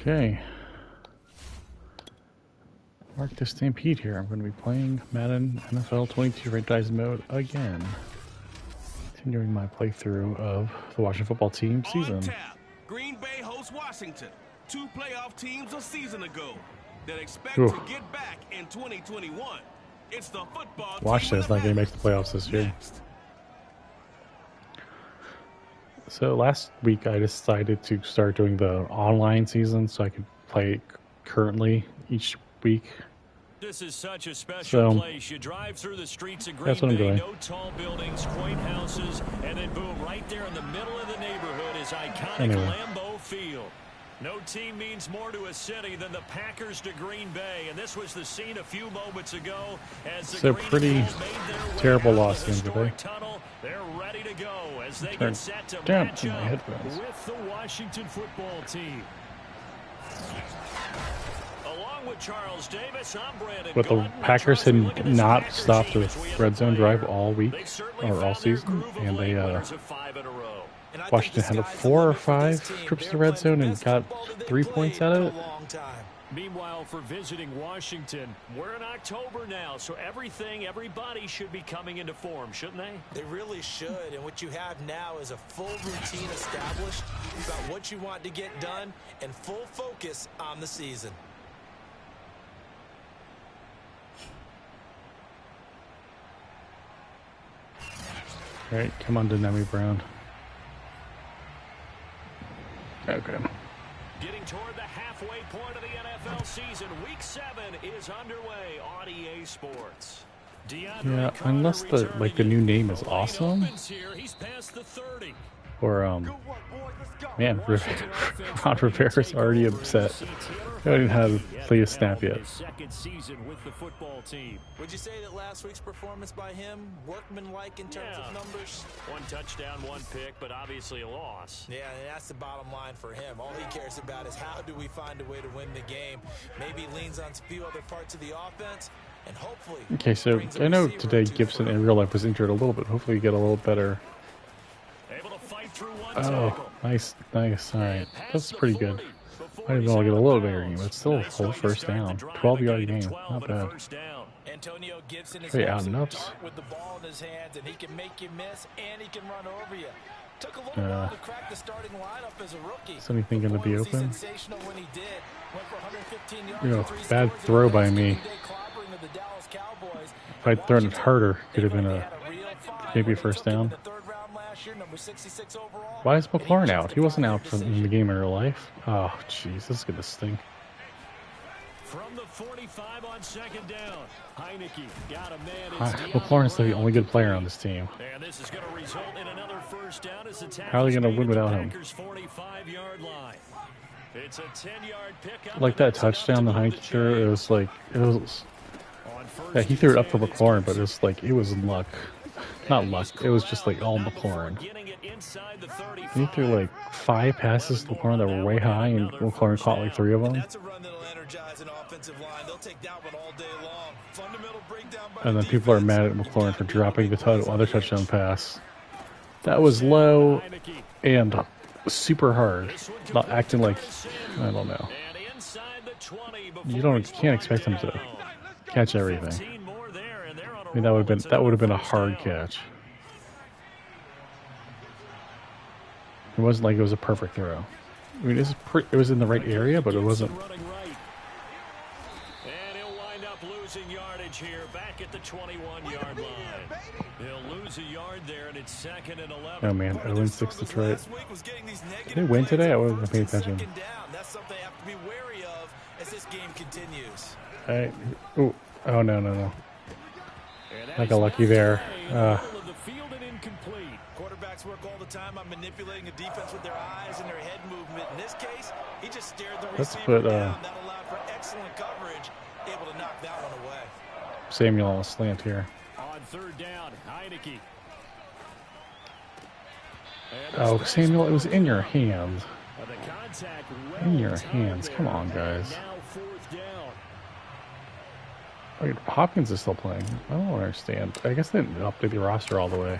Okay. Mark the Stampede here. I'm going to be playing Madden NFL 22 Franchise Mode again. Continuing my playthrough of the Washington football team season. On tap, Green Bay hosts Washington. 2 playoff teams a season ago that expect to get back in 2021. It's the football team. Washington's not going to make the playoffs this year. So last week I decided to start doing the online season so I could play currently each week. This is such a special place. You drive through the streets of Green Bay, no tall buildings, quaint houses, and then boom, right there in the middle of the neighborhood is iconic Lambeau Field. No team means more to a city than the Packers to Green Bay, and this was the scene a few moments ago as the pretty terrible loss in today. They're ready to go as they get set to match up with the Washington football team. Along with Charles Davis, I'm Brandon. But the Packers had not stopped the red zone drive all week or all season, and they Washington had 4 or 5 trips to the red zone and got 3 points out of it. Meanwhile, for visiting Washington, we're in October now, so everybody should be coming into form, shouldn't they? They really should, and what you have now is a full routine established about what you want to get done and full focus on the season. All right, come on, Denemy Brown. Okay. Getting toward the halfway point of the NFL season. Week 7 is underway on EA Sports. Yeah, unless the new name is awesome. Or man, Ron Rivera's already upset. He hasn't had to play a snap yet. Would you say that last week's performance by him, workmanlike in terms of numbers? 1 touchdown, 1 pick, but obviously a loss. Yeah, and that's the bottom line for him. All he cares about is how do we find a way to win the game. Maybe leans on a few other parts of the offense, and hopefully... Okay, so I know today Gibson in real life was injured a little bit. Hopefully you get a little better. Oh, nice. All right, that's pretty good. I didn't want to get a little bigger game, but still a whole first down. 12-yard game, not bad. Pretty out and ups. With the ball in his hands, and he can make you miss, and he can run over you. Took a little while to crack the starting lineup as a rookie. Is anything going to be open? Bad throw by me. If I'd thrown it harder, could have been maybe a first down. Why is McLaurin out? He wasn't out in the game in real life. Oh, jeez, this is gonna stink. From the 45 on 2nd down, Heineke got a man. McLaurin's the only good player on this team. And this is going to result in another first down as the How are they going to win without him? 45-yard line. It's a 10-yard pickup. Like that touchdown the Heineke threw, it was. Yeah, he threw it up for McLaurin, but it was luck. Not luck. It was just all McLaurin. He threw 5 passes to McLaurin that were way high, and McLaurin caught 3 of them. And then people are mad at McLaurin for dropping the other touchdown pass. That was low and super hard. Not acting like, I don't know. You can't expect him to catch everything. I mean, that would have been a hard catch. It wasn't like it was a perfect throw. I mean, it was in the right area, but it wasn't. And he'll wind up losing yardage here, back at the 21-yard line. He'll lose a yard there, and it's 2nd and 11. Oh man, 0-6 Detroit. Did they win today? I wasn't paying attention. That's something I have to be wary of as this game continues. Oh no. I got lucky there. Quarterbacks work all the time on manipulating a defense with their eyes and their head movement. In this case, he just stared the receiver down. That allowed for excellent coverage, able to knock that one away. Samuel on a slant here. On 3rd down, Heineke. Oh, Samuel, it was in your hands. In your hands. Come on, guys. Wait, Hopkins is still playing. I don't understand. I guess they didn't update the roster all the way.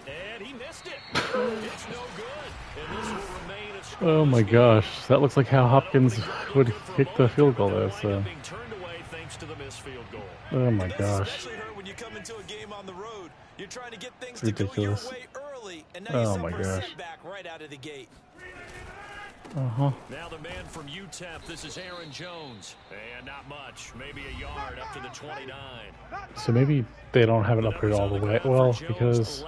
And he missed it. It's no good. And this will remain a Oh my gosh, that looks like how Hopkins would kick the field goal there. So. Oh my gosh. It's ridiculous. Oh my gosh. Now the man from UTEP, this is Aaron Jones. And not much, maybe a yard up to the 29. So maybe they don't have it upgraded all the way. Well, because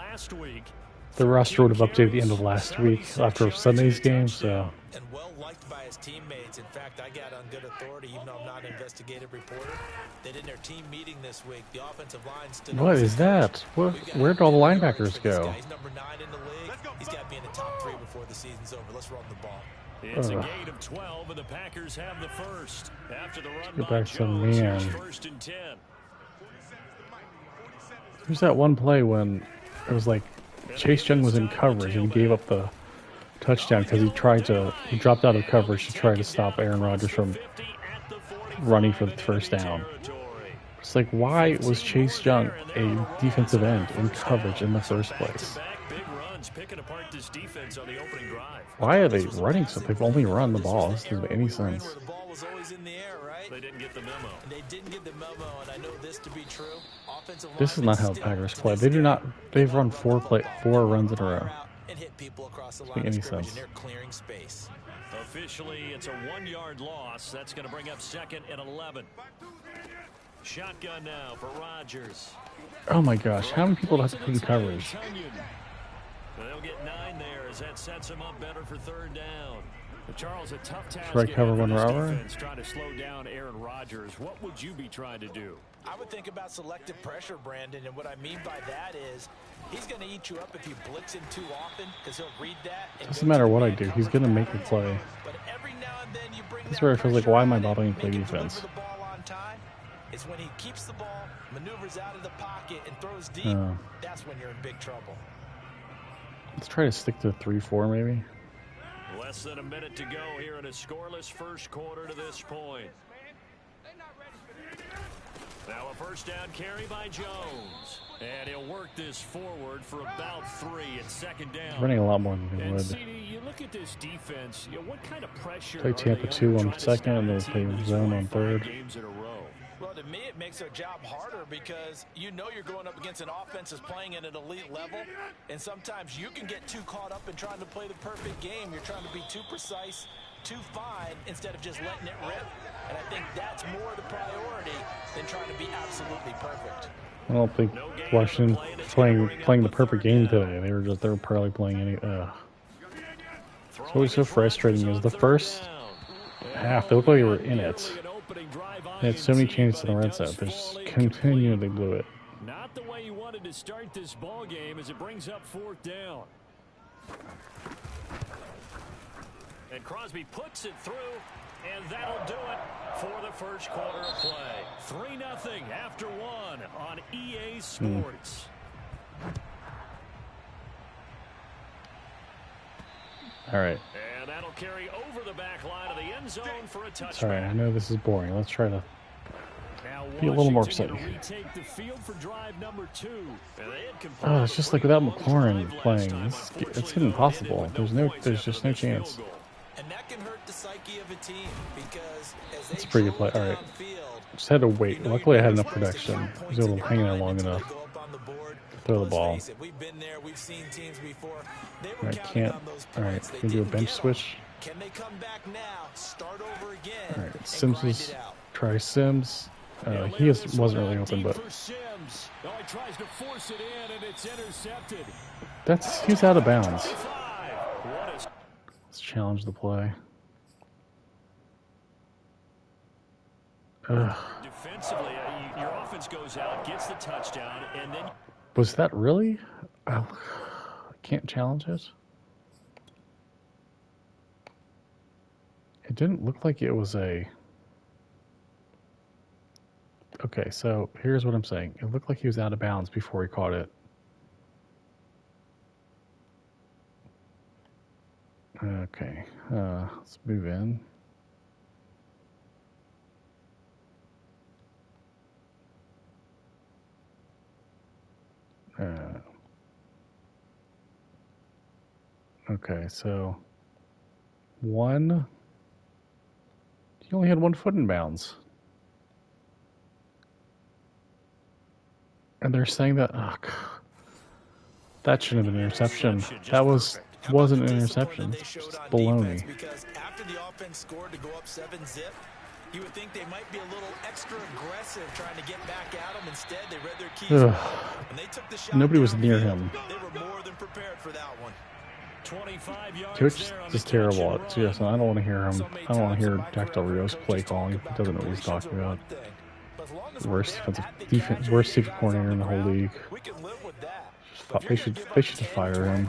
the roster would have updated at the end of last week after Sunday's game, so. And well liked by his teammates. In fact, I got on good authority, even though I'm not an investigative reporter, that in their team meeting this week, the offensive line stood up. What is that? Where'd all the linebackers go? He's number 9 in the league. He's got to be in the top 3 before the season's over. Let's run the ball. It's a gain of 12, and the Packers have the first. After the run by Jones, here's first and 10. There's that one play when it was like Chase Young was in coverage and gave up the touchdown because he dropped out of coverage to try to stop Aaron Rodgers from running for the first down. It's like, why was Chase Young a defensive end in coverage in the first place? Why are they running so? They've only run the ball. This doesn't make any sense. They didn't get the memo. And I know this to be true. This is not how the Packers play. They do not. They've run four runs in a row. Doesn't make any sense. Officially, it's a 1-yard loss. That's going to bring up second and 11. Shotgun now for Rodgers. Oh my gosh! How many people have to put in coverage? They'll get 9 there as that sets him up better for third down. Charles, a tough task. Should I cover one rower? Trying to slow down Aaron Rodgers. What would you be trying to do? I would think about selective pressure, Brandon, and what I mean by that is he's going to eat you up if you blitz him too often because he'll read that. Doesn't matter what I do, he's going to make a play. But every now and then you bring That's where it feels like, why am I bothering to play defense? It's when he keeps the ball, maneuvers out of the pocket, and throws deep. That's when you're in big trouble. Let's try to stick to 3-4 maybe. Less than a minute to go here in a scoreless first quarter to this point. Now a first down carry by Jones. And he'll work this forward for about 3 at second down. He's running a lot more than he would. You look at this defense, what kind of pressure play Tampa 2 on second and then play zone on third. Well, to me, it makes their job harder because you know you're going up against an offense that's playing at an elite level, and sometimes you can get too caught up in trying to play the perfect game. You're trying to be too precise, too fine, instead of just letting it rip, and I think that's more the priority than trying to be absolutely perfect. I don't think Washington playing the perfect game today. They were probably playing any. It's always so frustrating is the first half they looked like they were in it. They had so many chances in the red zone. They just continually blew it. Not the way you wanted to start this ball game as it brings up 4th down. And Crosby puts it through, and that'll do it for the first quarter of play. 3-0 after 1 on EA Sports. All right. And that'll carry over the back line of the end zone for a touchdown. Sorry, I know this is boring. Let's try to be a little more exciting. Oh, it's just like without McLaurin playing, it's impossible. There's just no chance. And that can hurt the psyche of a team because it's a pretty good play. All right, just had to wait. Luckily, I had enough protection. I was able to hang there long enough. Throw the ball. All right, can't. All right, we can do a bench switch. Can they come back now? Start over again. All right, Sims is try Sims. He wasn't really open, but he's out of bounds. Let's challenge the play. Defensively, your offense goes out, gets the touchdown, and then was that really? I can't challenge it. It didn't look like it was a. Okay, so here's what I'm saying. It looked like he was out of bounds before he caught it. Okay, let's move in. Okay, so One. He only had 1 foot in bounds. And they're saying that, oh, God, that shouldn't have been an interception. That wasn't an interception. It's just baloney. Because after the offense scored to go up 7-zip, you would think they might be a little extra aggressive trying to get back at them. Instead, they read their keys well, and they took the shot. Nobody was near him. They were more than prepared for that one. 25 yards. Coach is terrible at CSN. I don't want to hear him. I don't want to hear Jack Del Rio's play calling. He doesn't know what he's talking about. Worst defensive coordinator in the whole league. They should fire him.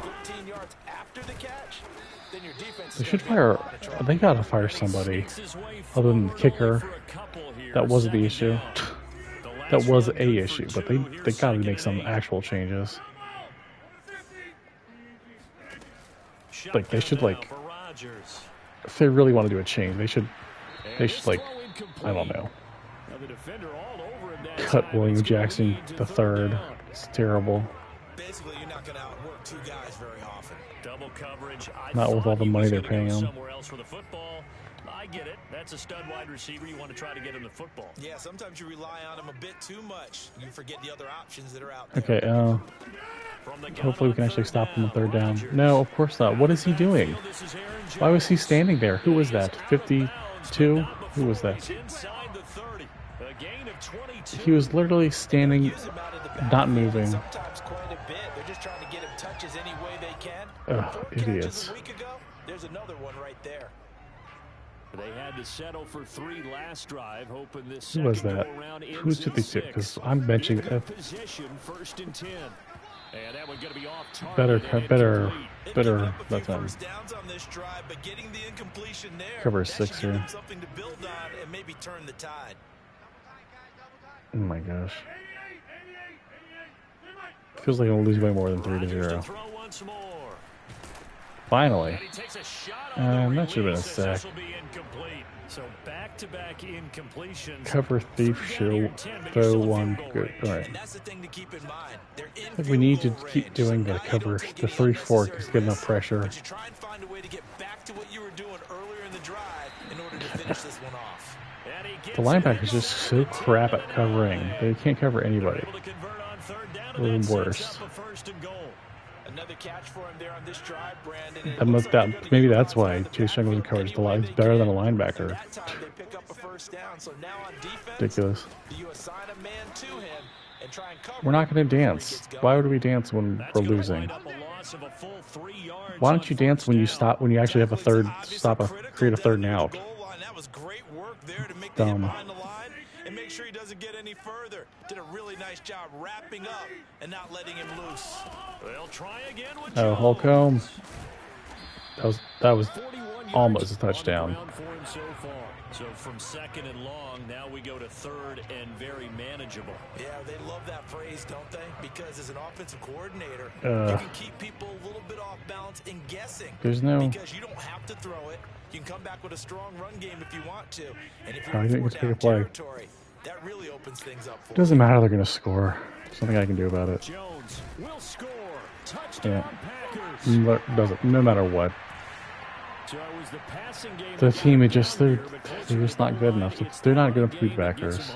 They should fire. They gotta fire somebody other than the kicker. That wasn't the issue. That was a issue, but they gotta make some actual changes. Like they should if they really want to do a change, they should I don't know. Cut William Jackson III. It's terrible. Basically, you're not going to outwork 2 guys very often. Double coverage. Not with all the money they're paying him. Somewhere else for the football. I get it. That's a stud wide receiver. You want to try to get him the football. Yeah, sometimes you rely on him a bit too much. You forget the other options that are out there. Okay, hopefully we can actually stop him on 3rd down. No, of course not. What is he doing? Why was he standing there? Who was that? 52? Who was that? He was literally standing, not moving. Ugh, idiots. There's another one right there. They had to settle for 3 last drive, hoping this Who was that? Who's 52? Because I'm benching position 1st and 10. And that one going to be off target. Better that time. Cover 6 here. Oh my gosh. Feels like I'm going to lose way more than 3-0. Finally. That should have been a sack. So back-to-back incompletions. Cover thief, show, throw one. Good. All right. I think we need to keep doing the cover, the 3-4, because get enough pressure. The linebacker is just so crap at covering. They can't cover anybody. Or worse. Another catch for him there on this drive, Brandon. Maybe that's why Chase Young wasn't covered. The line's better than a linebacker. Ridiculous. We're not going to dance. Why would we dance when we're losing? Why don't you dance when you stop? When you actually have a third create a 3rd and out. Dumb. And make sure he doesn't get any further. Did a really nice job wrapping up and not letting him loose. They'll try again with Holcomb. That was almost a touchdown. So from 2nd and long, now we go to 3rd and very manageable. Yeah, they love that phrase, don't they? Because as an offensive coordinator, you can keep people a little bit off balance and guessing. There's no. Because you don't have to throw it. You can come back with a strong run game if you want to. And if you're in 4th down territory, that really opens things up for it doesn't matter, they're going to score. There's nothing I can do about it. Jones will score. Touchdown Packers. Doesn't, no matter what. So it was the passing game. The team is just they're just not good enough. They're not good enough to beat backers.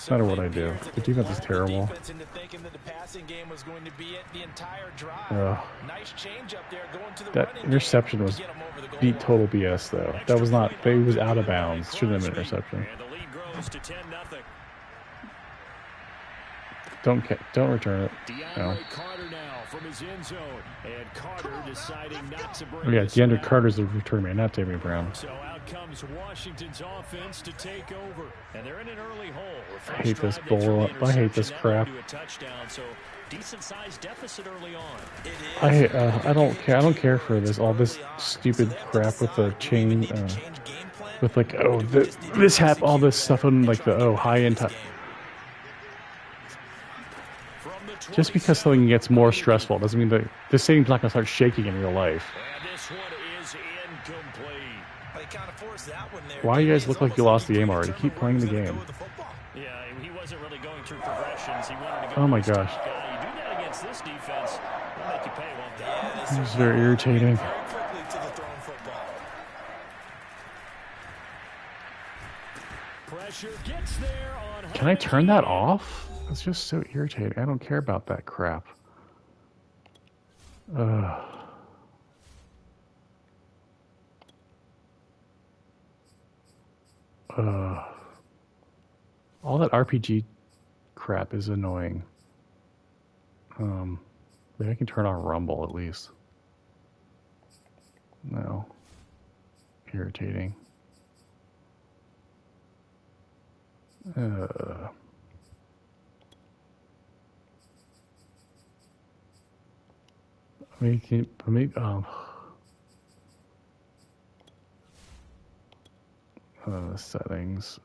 No matter what I do. The defense is terrible. That interception was beat total BS though. That was not. It was out of bounds. Shouldn't have been an interception. Don't return it. No. Oh yeah, DeAndre Carter's the return man, not David Brown. So out comes Washington's offense to take over, and they're in an early hole. I hate this bull. I hate this crap. Decent sized deficit early on. I don't care. I don't care for this. All this stupid crap with the chain, with like this all this stuff on like the high end. Just because something gets more stressful doesn't mean that the stadium's not going to start shaking in real life. Why do you guys look like you lost the game already? Keep playing the game. Yeah, he wasn't really going through progressions. He wanted to go. Oh my gosh. You do that against this defense, they'll make you pay, won't they? This is very irritating. Can I turn that off? It's just so irritating. I don't care about that crap. All that RPG crap is annoying. Maybe I can turn on Rumble at least. No. Irritating. Maybe settings.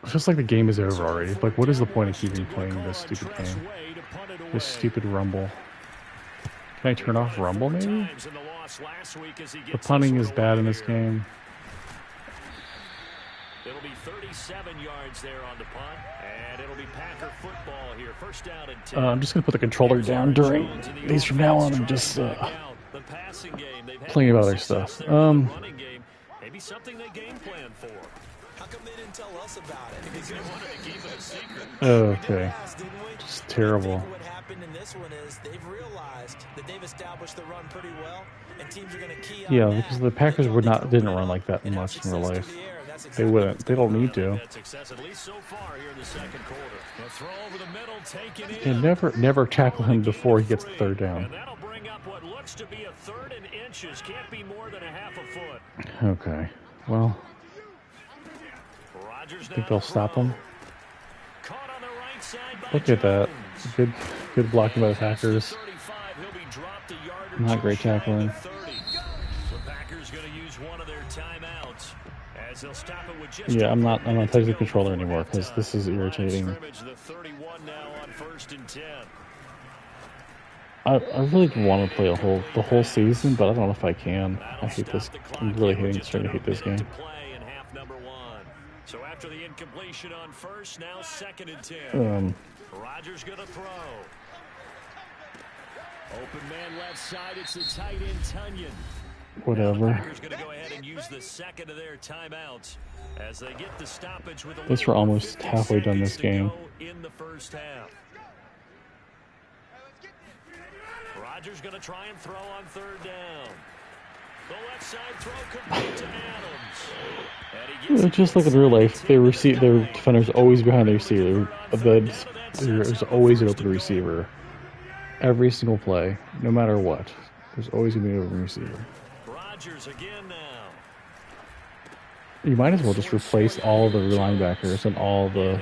It's just like the game is over already. Like, what is the point of keeping playing this stupid game? This stupid Rumble. Can I turn off Rumble, maybe? The punting is bad in this game. It'll be 37 yards there on the punt, and it'll be Packer football here. First down and 10. I'm just going to put the controller down during these from now on and just playing about other stuff. Maybe something they game plan for. How come they didn't tell us about it? Because they wanted to keep it a secret. Okay. Just terrible. What happened in this one is they've realized that they've established the run pretty well, and teams are going to key on Yeah, that. because the Packers didn't run like that much in real life. They wouldn't. They don't need to. And never tackle him before he gets the third down. And that'll bring up what looks to be a third and inches. Can't be more than a half a foot. Okay. Well, I think they'll stop him. Look at that. Good blocking by the Packers. Not great tackling. The Packers going to use one of their timeouts. Yeah, I'm not touching the controller anymore because this is irritating. I really want to play the whole season, but I don't know if I can. I hate this. I'm really starting to hate this game. So after the incompletion on first, now second and 10. Rodgers going to throw. Open man left side. It's the tight end Tunyon. Whatever. Packers going to go ahead and use the second of their timeouts as they get the stoppage with Guess we're almost halfway done this game. In the first half. Rodgers going to try and throw on third down. The left side throw complete to Adams. Just like in real life, their defender's always behind the receiver. There's always an open receiver. Every single play, no matter what. There's always going to be an open receiver. Rodgers again now. You might as well just replace all the linebackers and all the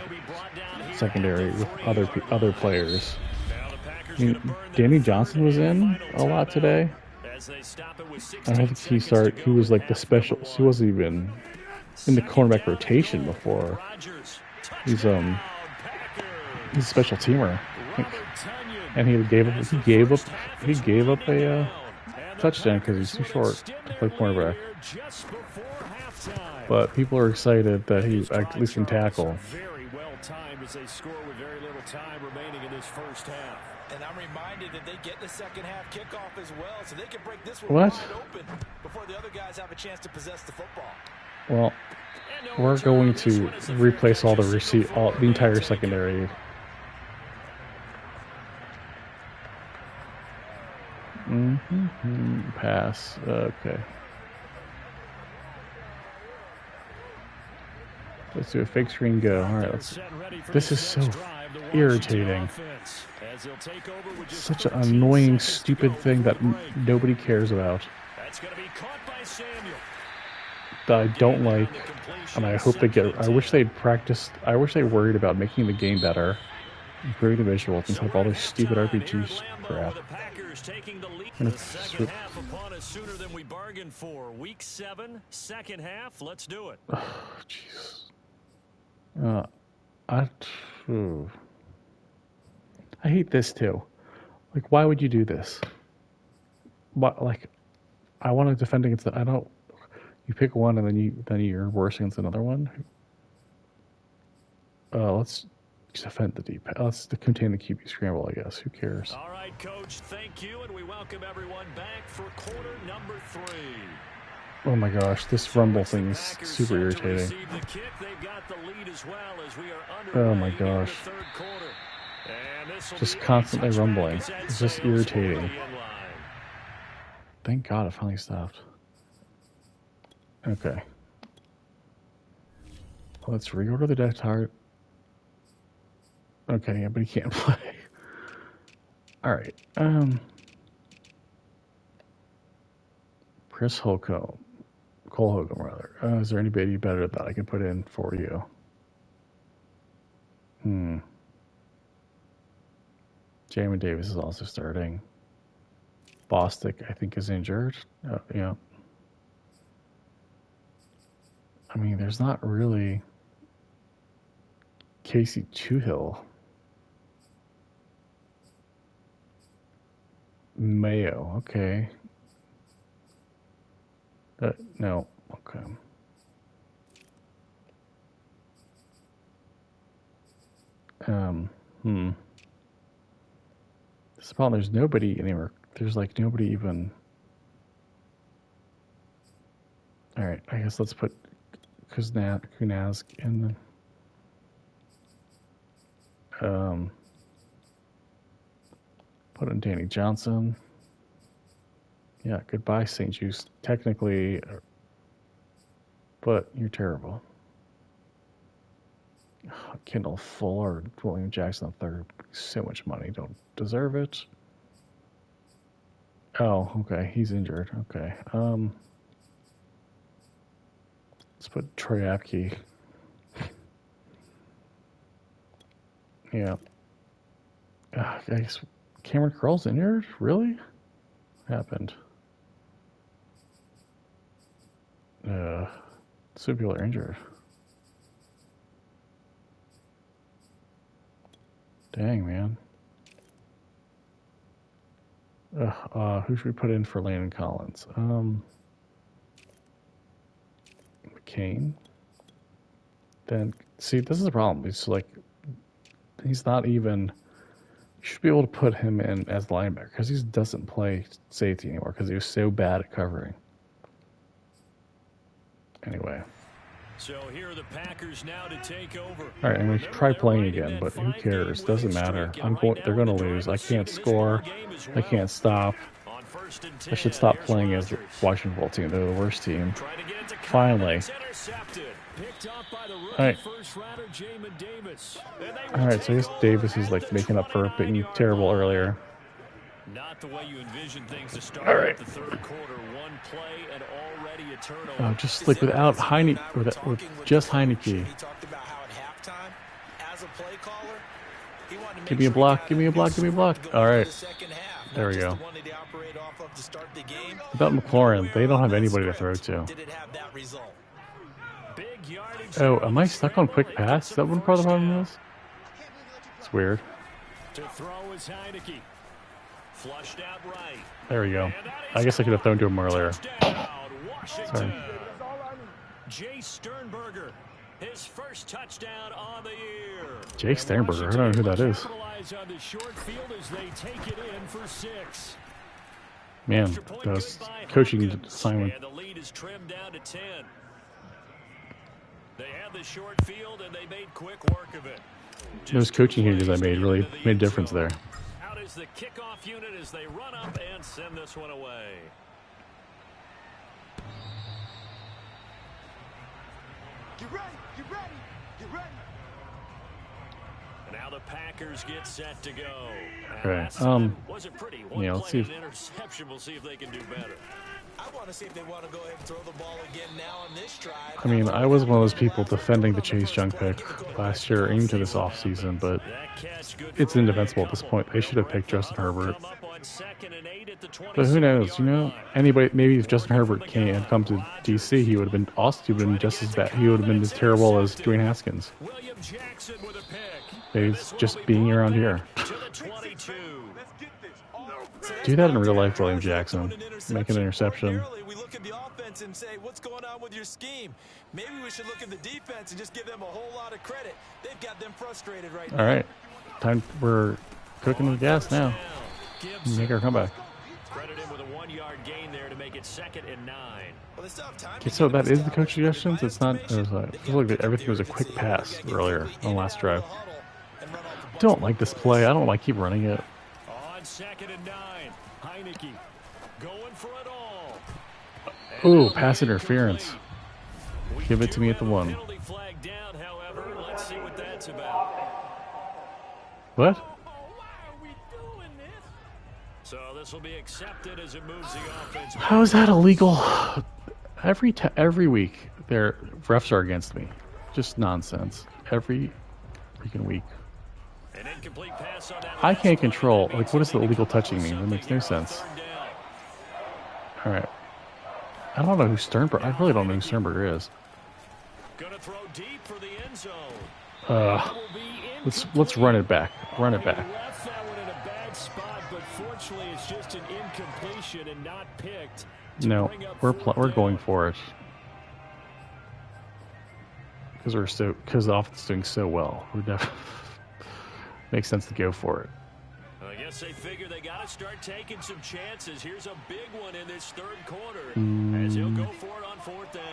secondary with other players. I mean, Danny Johnson was in a lot today. I don't think he was like the special. He wasn't even in the cornerback rotation before. He's a special teamer, and he gave up a touchdown because he's too short to play cornerback. But people are excited that he at least can tackle. Very well timed as they score with very little time remaining in this first half. And I'm reminded that they get the second half kickoff as well, so they can break this one What? wide open before the other guys have a chance to possess the football. Well, we're going to replace the entire secondary. Pass. Okay. Let's do a fake screen go. All right. This is so irritating. Such an annoying, stupid thing that nobody cares about. That I don't like, and I hope they get. I wish they'd practiced. I wish they worried about making the game better, improving the visuals, instead of all this stupid RPG crap. And it's sooner than we bargained for. Week 7, second half. Let's do it. Jeez. I hate this too. Like, why would you do this? But like, I want to defend against it. I don't. You pick one and then you're worse against another one. Let's defend the deep. Let's contain the QB scramble, I guess. Who cares? All right, Coach. Thank you, and we welcome everyone back for quarter number 3. Oh my gosh, this rumble thing is super irritating. Oh my gosh. Just constantly rumbling. It's just irritating. Thank God it finally stopped. Okay. Let's reorder the deck target. Okay, yeah, but he can't play. Alright. Chris Holcomb. Cole Hogan, rather. Is there anybody better that I can put in for you? Jamin Davis is also starting. Bostic, I think, is injured. Yeah. I mean, there's not really Casey Toohill. Mayo, okay. No, okay. This is the problem. There's nobody anywhere. There's like nobody even. All right, I guess let's put Kunaz in. Put in Danny Johnson. Yeah, goodbye, St. Juice. Technically, but you're terrible. Kendall Fuller, William Jackson III. So much money. Don't deserve it. Oh, okay. He's injured. Okay. Let's put Troy Apke. Yeah. I guess Cameron Curl's injured? Really? What happened? Some people are injured. Dang, man. Who should we put in for Landon Collins? McCain. Then, see, this is the problem. It's like, he's not even... You should be able to put him in as linebacker because he doesn't play safety anymore because he was so bad at covering. Anyway. So here are the Packers now to take over. All right, I'm going to try playing again, but who cares? Doesn't matter. They're going to lose. I can't score. I can't stop. I should stop playing as the Washington football team. They're the worst team. Finally. All right. All right, so I guess Davis is like making up for being terrible earlier. Not the way you envision things to start. All right. The third quarter, one play and already a turnover. Just like without Heineke, with just Heineke. He talked about how at halftime, as a play caller, he wanted to make Give me a block, give me a block, give me a block. All right. There we go. Without McLaurin, they don't have anybody to throw to. Oh, am I stuck on quick pass? Is that what part of the problem is? It's weird. To throw is Heineke. Flushed out right. There we go. I guess I could have thrown to him earlier. Sorry. Jay Sternberger, his first touchdown on the year. Jay Sternberger, I don't know who that is. On the short field as they take it in for 6. Man, those coaching assignment. And the lead is trimmed down to 10. They have the short field and they made quick work of it. Those coaching changes I made really made a difference there. Out is the kickoff unit as they run up and send this one away. Get ready, get ready, get ready. And now the Packers get set to go. Okay. Wasn't pretty. Yeah, let's see. An interception. We'll see if they can do better. I want to see if they want to go ahead and throw the ball again now on this drive. I mean, I was one of those people defending the Chase Young pick last year into this offseason, but it's indefensible at this point. They should have picked Justin Herbert. But who knows? You know, anybody. Maybe if Justin Herbert can't come to DC, he would have been awesome. He would have been just as bad. He would have been as terrible as Dwayne Haskins. He's just being around here. Do that in real life, William Jackson. Make an interception. offense and say, what's going on with your scheme? Maybe we should look at the defense and just give them a whole lot of credit. They've got them frustrated right now. All right. Time. We're cooking with gas now. Make our comeback. Credit him with a 1-yard gain there to make it 2nd and 9. Okay, so that is the coach suggestions. It's not. It feels like everything was a quick pass earlier on the last drive. I don't like this play. I don't like keep running it. On 2nd and 9, Heineke going for it all. Ooh, pass interference. Give it to me at the 1. Penalty flag down, however. Let's see what that's about. What? So this will be accepted as it moves the offense. How is that illegal? Every week, their refs are against me. Just nonsense. Every freaking week. An incomplete pass on that. I can't control. Like, what does the illegal touching mean? That makes no sense. All right. I don't know who Sternberg. I really don't know who Sternberger is. Gonna throw deep for the end zone. Let's run it back. Run it back. Left that one in a bad spot, but fortunately, it's just an incompletion and not picked. No, we're going for it because the offense is doing so well. We're definitely makes sense to go for it. I guess they figure they got to start taking some chances. Here's a big one in this 3rd quarter as he'll go for it on 4th down.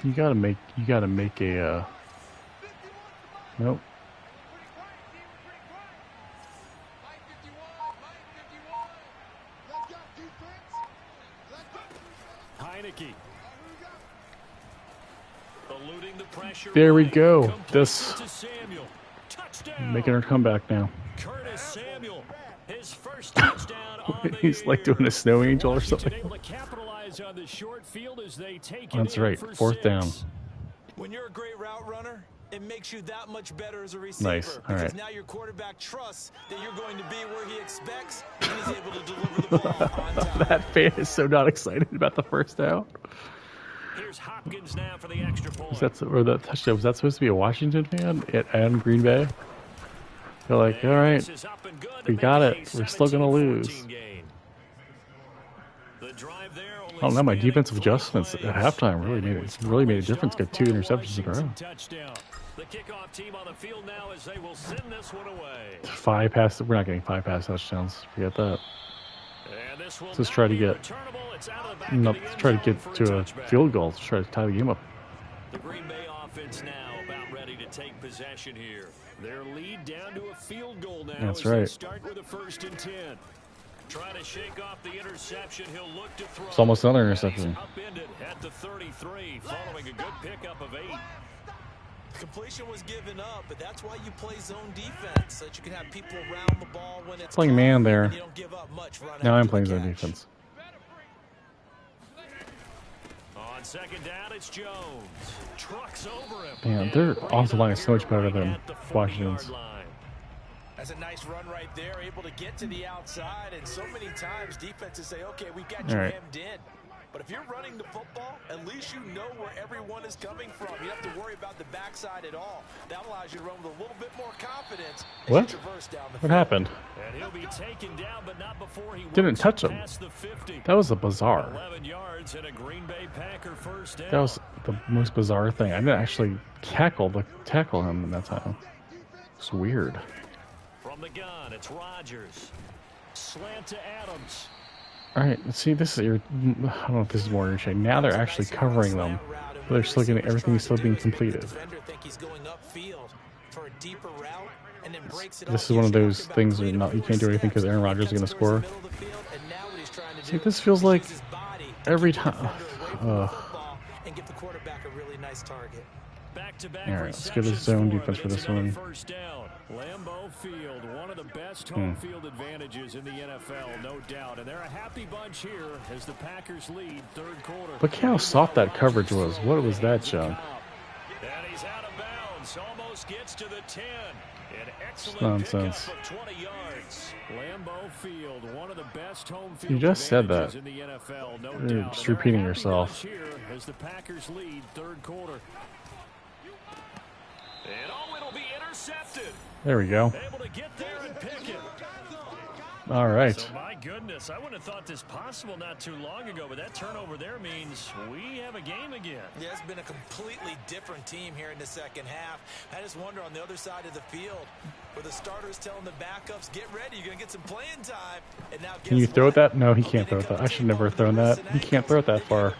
You gotta make a nope. Heineke. Eluding the pressure. There we go. This Touchdown. making our comeback now. Curtis Samuel, his first touchdown on the He's like year. doing a snow angel or something. Able to capitalize on the short field as they take That's it in right. for 4th down. 6. When you're a great route runner, it makes you that much better as a receiver. Nice. All because right. now your quarterback trusts that you're going to be where he expects, and he's able to deliver the ball on time. That fan is so not excited about the 1st down. Here's Hopkins now for the extra point. Or that touchdown, was that supposed to be a Washington fan and Green Bay? They're like, all right, This is up and good we to got make it. a We're still going to 17-14 lose. gain. The drive there only I don't know. My spanning defensive 3 adjustments at plays. halftime really made a difference. Got 2 interceptions in a row. Touchdown. The kickoff team on the field now as they will send this one away. 5 passes. We're not getting 5 pass touchdowns. Forget that. And this will Let's try to not be get. returnable. It's out of the back No, of the let's end try to zone get for to a touchback. field goal. Let's try to tie the game up. The Green Bay offense now about ready to take possession here. Their lead down to a field goal now. That's as they right. Start with a 1st and 10. Trying to shake off the interception. He'll look to throw. It's almost another And he's interception. upended at the 33, following a good pickup of 8. Completion was given up, but that's why you play zone defense, so that you can have people around the ball when it's Playing man there. and you don't give up much running Now I'm after playing the zone catch. defense. On 2nd down, it's Jones. Trucks over him. Man, their offensive line is so much better than At the 40-yard Washington's. line. That's a nice run right there, able to get to the outside, and so many times defenses say, okay, we've got you All right. hemmed in. But if you're running the football, at least you know where everyone is coming from. You don't have to worry about the backside at all. That allows you to run with a little bit more confidence as What? you traverse down the What field. happened? And he'll be taken down, but not before he Didn't works touch him. past the 50. That was a bizarre. 11 yards and a Green Bay Packer 1st down. That was the most bizarre thing. I didn't actually tackle him in that time. It's weird. From the gun, it's Rodgers. Slant to Adams. All right, let's see. This is I don't know if this is more irritating. Now they're actually covering them. But they're still getting everything is still being completed. This is one of those things where you can't do anything because Aaron Rodgers is going to score. See, this feels like every time. And give the quarterback a really nice target. Back-to-back All right, let's get a receptions zone for him, defense for and this it's another one. 1st down. Lambeau Field, one of the best home field advantages in the NFL, no doubt. And they're a happy bunch here as the Packers lead 3rd quarter. Look how soft that coverage was. What was that, John? And he's out of bounds, almost gets to the 10. An excellent Nonsense. pickup of 20 yards. Lambeau Field, one of the best home field You just said that. advantages in the NFL, no You're doubt. just And they're a repeating happy yourself. bunch here as the Packers lead 3rd quarter. And it'll be intercepted. There we go. Able to get there and pick it. All right. So my goodness. I wouldn't have thought this possible not too long ago, but that turnover there means we have a game again. Yeah, it's been a completely different team here in the second half. I just wonder on the other side of the field, where the starters telling the backups, get ready, you're going to get some playing time. And now Can you throw it that? No, he can't throw it that. I should never have thrown that. He can't throw it that far.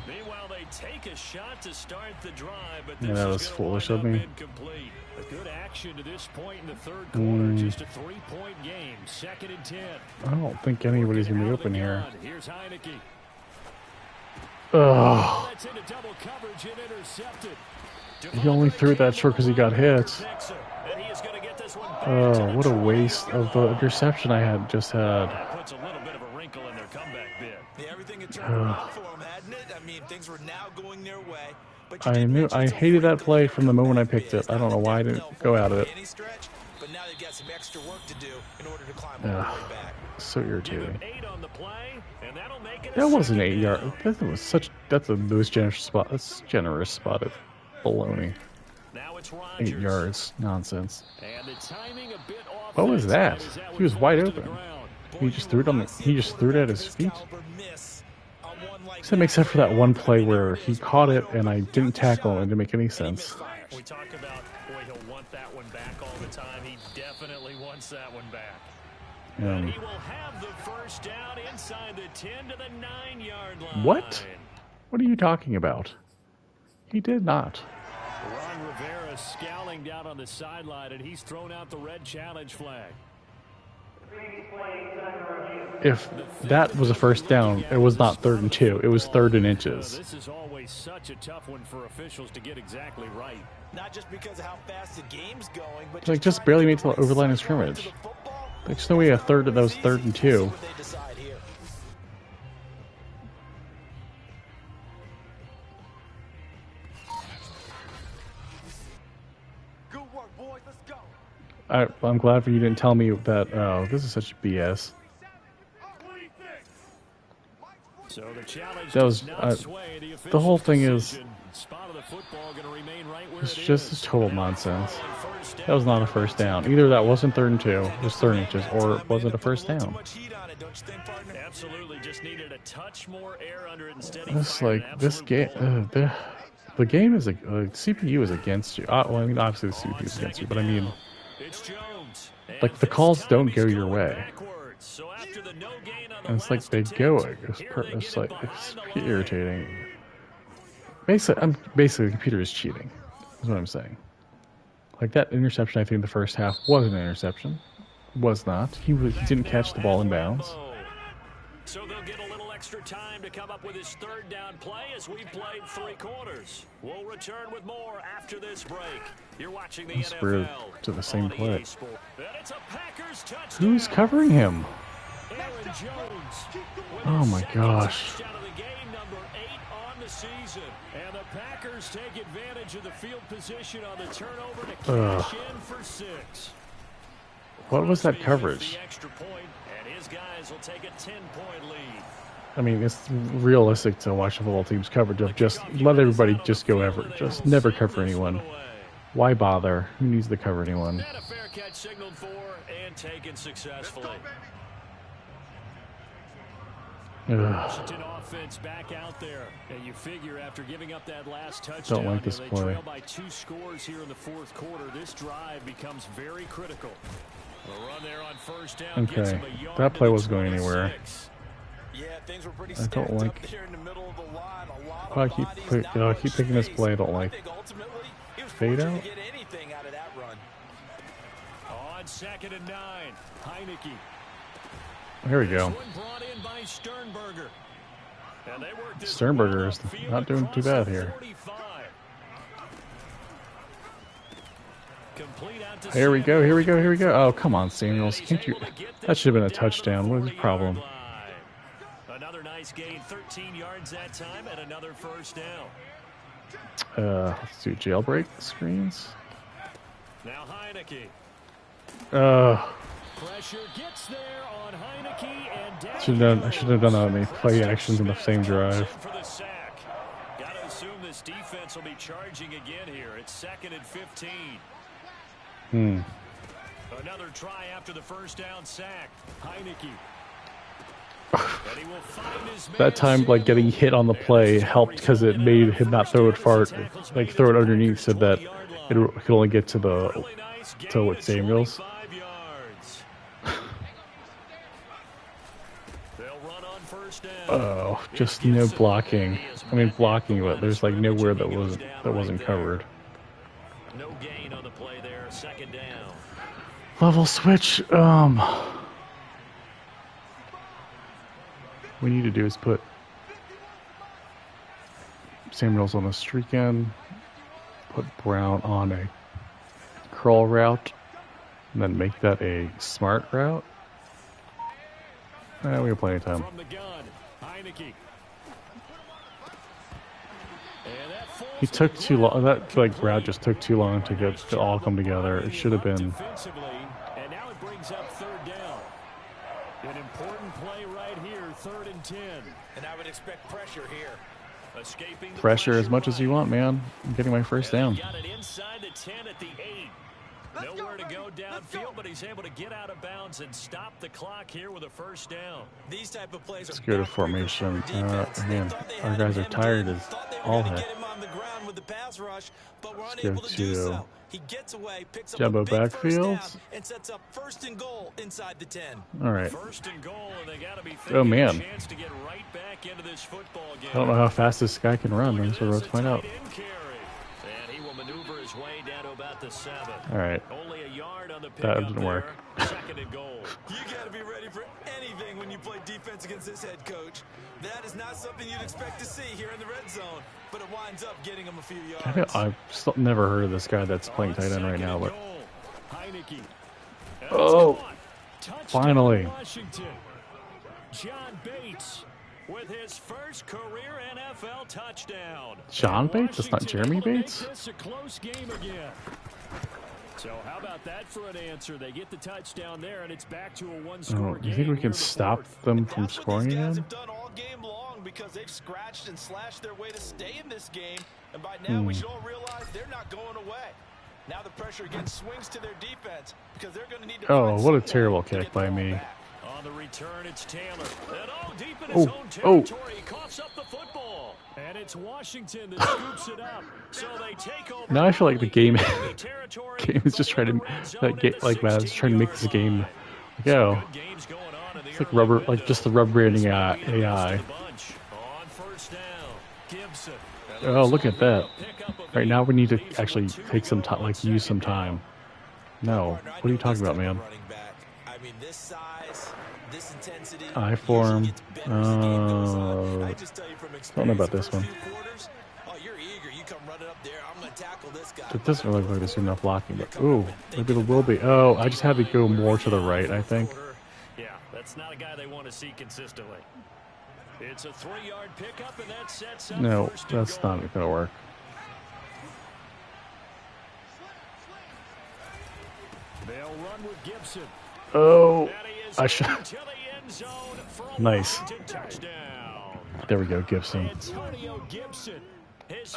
Meanwhile, they take a shot to start the drive, but Yeah, that was foolish of me. Incomplete. A good action to this point in the third quarter. Just a 3-point game. 2nd and 10. I don't think anybody's going to be open here. Here's Heineke. Ugh. That's into double coverage and intercepted. He only threw that short because he got hit. Oh, what a waste of the interception I had just had. Puts a little bit of a wrinkle in their comeback bid. Yeah, everything had turned around for them, hadn't it? I mean, things were now going their way. But I hated that play from the moment I picked it. I don't know why I didn't go out of it. But now they've got some extra work to do in order to climb all the way back. So irritating. 8 on the play, and that'll make it That wasn't 8 yards. That was such. That's a most generous spot. That's generous spot of baloney. Now it's 8 yards, nonsense. And the timing a bit off. What was that? He was wide open. He just threw it on the. He just threw it at his feet. Except except for that one play where he caught it and I didn't tackle and it didn't make any sense. We talk about, boy, he'll want that one back all the time. He definitely wants that one back. And he will have the first down inside the 10 to the 9-yard line. What? What are you talking about? He did not. Ron Rivera scowling down on the sideline, and he's thrown out the red challenge flag. If that was a first down, it was not 3rd and 2. It was 3rd and inches. This is always such a tough one for officials to get exactly right. Not just because of how fast the game's going, but Like just barely made to the overline of scrimmage. There's no way a third of those 3rd and 2. I'm glad for you didn't tell me that. Oh, this is such BS. So the challenge that was the whole thing is it's just total nonsense. That was not a first down. Either that wasn't 3rd and 2, it was 3rd inches, or it wasn't a first down. Absolutely, just needed a touch more air under it instead. It's like this game. The game is CPU is against you. Well, I mean, obviously the CPU is against you, but I mean, like the calls don't go your way. And it's like they go. It's like it's irritating. Basically, the computer is cheating. Is what I'm saying. Like that interception, I think the first half was an interception. Was not. He didn't catch the ball in bounds. So they'll get a little extra time to come up with his 3rd down play as we played 3 quarters. We'll return with more after this break. You're watching the NFL to the same play. It's a Packers touchdown. Who's covering him? Aaron Jones. Oh my gosh. Number 8 on the season. And the Packers take advantage of the field position on the turnover to cash in for 6. What was that coverage? Guys will take a 10-point lead. I mean, it's realistic to watch the football team's coverage of just let everybody just go ever. Just never cover anyone. Why bother? Who needs to cover anyone? And a fair catch signaled for and taken successfully. Washington offense back out there. And you figure after giving up that last touchdown, don't like this they play. trail by 2 scores here in the 4th quarter. This drive becomes very critical. The run there on first down. Okay, that play was going anywhere. Yeah, things were pretty I don't like. up there in the middle of the line. A lot I of keep picking this play. I don't like. Fade out. Get anything out of that run. On 2nd and 9, Heineke. Here we go. Brought in by Sternberger. And they worked Sternberger is not doing too bad here. Here we go, here we go, here we go. Oh, come on, Samuels. Can't you? That should have been a touchdown. What is the problem? Another nice gain, 13 yards that time, and another first down. Let's do jailbreak screens. Now Heineke. Pressure gets there on Heineke and I should have done that on the play actions in the same drive. Got to assume this defense will be charging again here. It's 2nd and 15. Another try after the first down sack. Heineke. That time, like, getting hit on the play helped because it made him not throw it far, like throw it underneath, so that it could only get to what, Samuels. Oh, just no blocking. I mean blocking, but there's like nowhere that wasn't covered. No gain on the play there. Second down. Level switch. What we need to do is put Samuels on a streak end, put Brown on a curl route, and then make that a smart route. We have plenty of time. He took too long. That route just took too long to get to all come together. It should have been. And now it brings up third down. An important play right here, 3rd and 10. And I would expect pressure here. Escaping the Pressure as much as you want, man. I'm getting my first down. Got it inside the 10 at the 8. Nowhere to go downfield, but he's able to get out of bounds and stop the clock here with a first down. These type of plays Let's go to formation. Man, our guys are tired as all heck. Let's go to jumbo backfields. And sets up 1st and goal inside the 10. All right. 1st and goal, and they got to be oh man. chance to get right back into this football game. I don't know how fast this guy can run. So let's find out. And he will maneuver his way down to about the 7. All right. Only a yard on the That didn't work. 2nd and goal. You got to be ready for anything when you play defense against this head coach. That is not something you'd expect to see here in the red zone, but it winds up getting him a few yards. I've still never heard of this guy that's playing tight end right now, but finally. John Bates with his first career NFL touchdown. John Bates? That's not Jeremy Bates? It's a close game again. So how about that for an answer? They get the touchdown there, and it's back to a one-score game. Do you think we can stop them from scoring again? Have done all game long because they've scratched and slashed their way to stay in this game, and by now we should all realize they're not going away. Now the pressure again swings to their defense because they're going to need to. Oh, what a terrible kick by me! On the return, it's Taylor. And deep in his own territory, he coughs up the football. And it's Washington that scoops it up. So they take over. Now I feel like the game is just trying to Madden's trying to make this game go. It's like rubber, like just the rubber banding AI. Oh, look at that! Right now we need to actually take some time, like use some time. No, what are you talking about, man? I form. Don't know about this one. It doesn't really look like there's enough blocking, but ooh, maybe there will be. Oh, I just had to go more to the right, I think. Yeah, that's not a guy they want to see consistently. It's a 3-yard pickup, and that sets up. No, that's not going to work. They'll run with Gibson. Oh, I should. Nice. There we go, Gibson.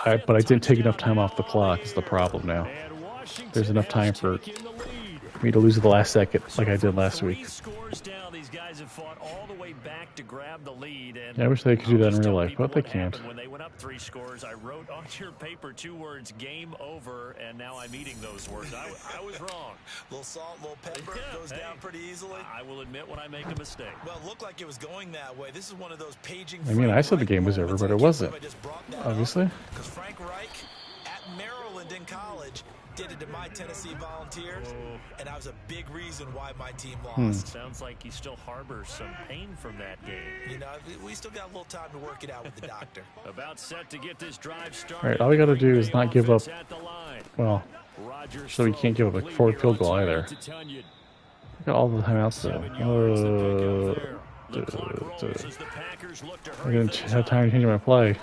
But I didn't take enough time off the clock is the problem now. There's enough time for me to lose at the last second like I did last week. These guys have fought all the way back to grab the lead. And yeah, I wish they could do that in real life, but they can't. When they went up 3 scores, I wrote on your paper 2 words, game over, and now I'm eating those words. I was wrong. Little salt, little pepper, goes down pretty easily. I will admit when I make a mistake. Well, it looked like it was going that way. This is one of those paging. I mean, I said the game was over, but it wasn't. Obviously. Because Frank Reich at Maryland in college did it to my Tennessee Volunteers, and that was a big reason why my team lost. Sounds like he still harbors some pain from that game. You know, we still got a little time to work it out with the doctor. About set to get this drive started. All right, all we got to do is not give up. Well, so we can't give up a forward field goal either. Look at all the timeouts though. I didn't have time to change my play.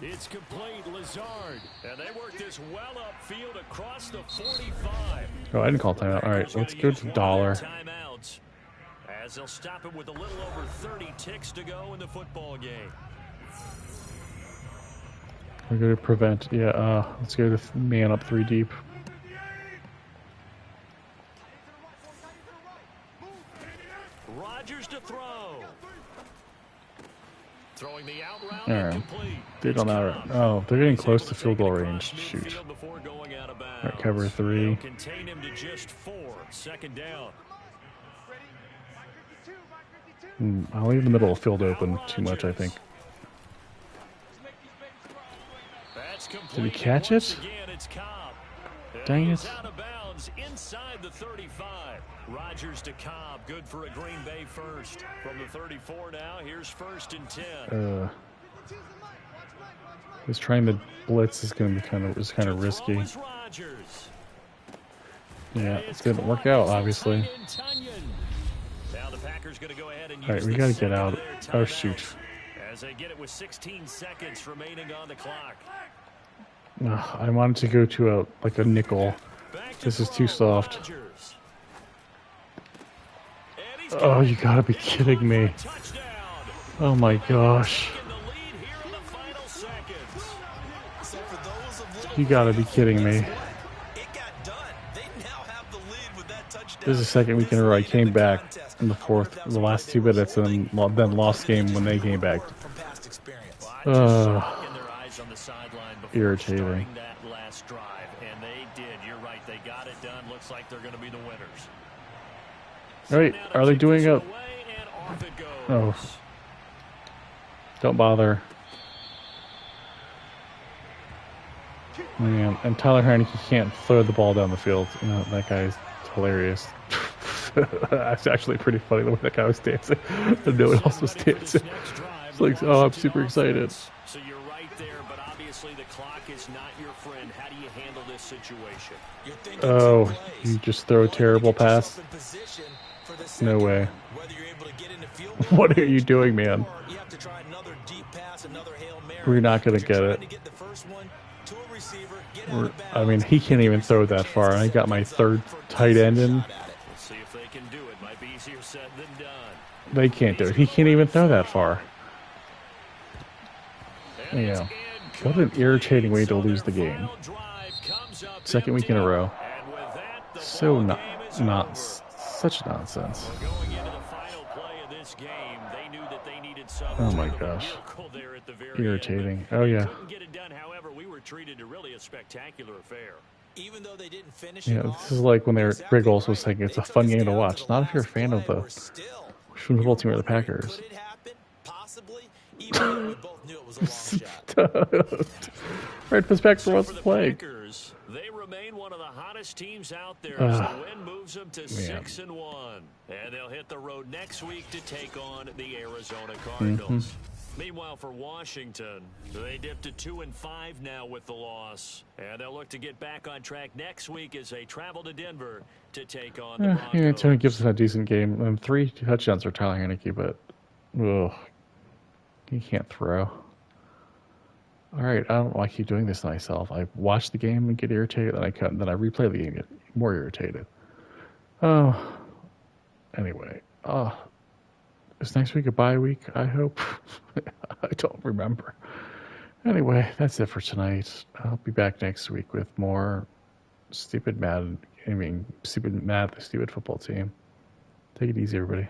It's complete, Lazard, and they work this well upfield across the 45. Oh, I didn't call timeout. All right, let's go to dollar. Timeouts, as they'll stop it with a little over 30 ticks to go in the football game. We're going to prevent. Yeah, let's go to man up 3 deep. Rodgers to throw. Throwing the out route incomplete. Dude on that. Oh, they're getting close to field goal range. Shoot. All right, cover 3. Contain him to just 4. Second down. I'll leave the middle of the field open too much, I think. Did he catch it? Dang it. Out of bounds inside the 35. Rodgers to Cobb, good for a Green Bay first. From the 34 now, here's 1st and 10. He's trying to blitz is going to be kind of risky. Yeah, it's going to work out, obviously. Now the Packers going to go ahead and all right, we got to get out. Oh, shoot. As they get it with 16 seconds remaining on the clock. I wanted to go to a nickel. This is too soft. Oh, you gotta be kidding me. Oh my gosh. You gotta be kidding me. This is the second week in a row I came back in the last 2 minutes, and then lost game when they came back. Irritating. That last drive, and they did. You're right. They got it done. Looks like they're going to be the winners. Wait, are they doing a... Oh. Don't bother. Man, and Tyler Heineke can't throw the ball down the field. You know, that guy's hilarious. That's actually pretty funny the way that guy was dancing. And no one else was dancing. It's like, oh, I'm super excited. So you're right there, but obviously the clock is not your friend. How do you handle this situation? Oh, you just throw a terrible pass? No way. What are you doing, man? We're not going to get it. I mean, he can't even throw that far. I got my 3rd tight end in. They can't do it. He can't even throw that far. Yeah. What an irritating way to lose the game. 2nd week in a row. So not such nonsense. Oh my gosh. Irritating. Oh yeah. Yeah, this is like when Riggles was saying it's a fun game to watch. Not if you're a fan of the football team or the Packers. Right, Fitzpatrick wants to play. They remain one of the hottest teams out there as the win moves them to 6-1. And they'll hit the road next week to take on the Arizona Cardinals. Meanwhile, for Washington, they dipped to 2-5 now with the loss. And they'll look to get back on track next week as they travel to Denver to take on the Broncos. Yeah, Tony gives us a decent game. 3 touchdowns for Tyler Heineke, but he can't throw. All right, I don't know why I keep doing this to myself. I watch the game and get irritated, then I cut, and then I replay the game and get more irritated. Oh, anyway. Is next week a bye week, I hope? I don't remember. Anyway, that's it for tonight. I'll be back next week with more stupid Madden. Stupid football team. Take it easy, everybody.